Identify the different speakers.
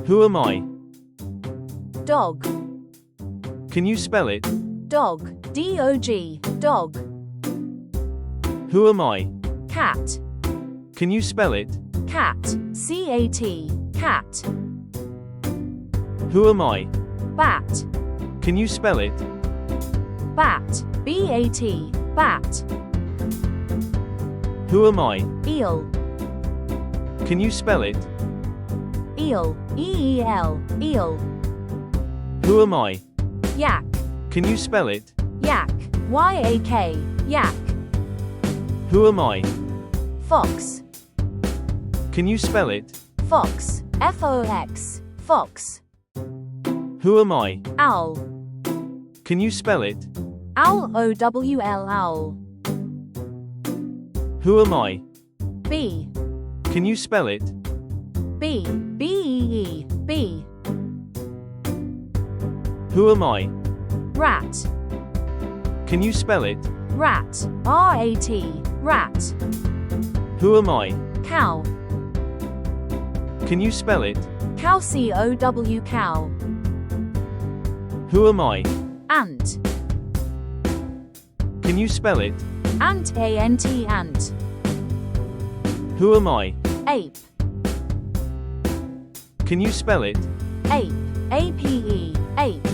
Speaker 1: Who am I?
Speaker 2: Dog.
Speaker 1: Can you spell it?
Speaker 2: Dog. D-O-G. Dog.
Speaker 1: Who am I?
Speaker 2: Cat.
Speaker 1: Can you spell it?
Speaker 2: Cat. C-A-T. Cat.
Speaker 1: Who am I?
Speaker 2: Bat.
Speaker 1: Can you spell it?
Speaker 2: Bat. B-A-T. Bat.
Speaker 1: Who am I?
Speaker 2: Eel.
Speaker 1: Can you spell it?
Speaker 2: Eel. E-E-L. Eel.
Speaker 1: Who am I?
Speaker 2: Yak.
Speaker 1: Can you spell it?
Speaker 2: Yak. Y-A-K. Yak.
Speaker 1: Who am I?
Speaker 2: Fox.
Speaker 1: Can you spell it?
Speaker 2: Fox. F-O-X. Fox.
Speaker 1: Who am I?
Speaker 2: Owl.
Speaker 1: Can you spell it?
Speaker 2: Owl. O-W-L. Owl.
Speaker 1: Who am I?
Speaker 2: Bee.
Speaker 1: Can you spell it?
Speaker 2: Bee. B-E-E. Bee.
Speaker 1: Who am I?
Speaker 2: Rat.
Speaker 1: Can you spell it?
Speaker 2: Rat. R-A-T. Rat.
Speaker 1: Who am I?
Speaker 2: Cow.
Speaker 1: Can you spell it?
Speaker 2: Cow. C-O-W. Cow.
Speaker 1: Who am I?
Speaker 2: Ant.
Speaker 1: Can you spell it?
Speaker 2: Ant. A-N-T. Ant.
Speaker 1: Who am I?
Speaker 2: Ape.
Speaker 1: Can you spell it?
Speaker 2: Ape. A-P-E. Ape.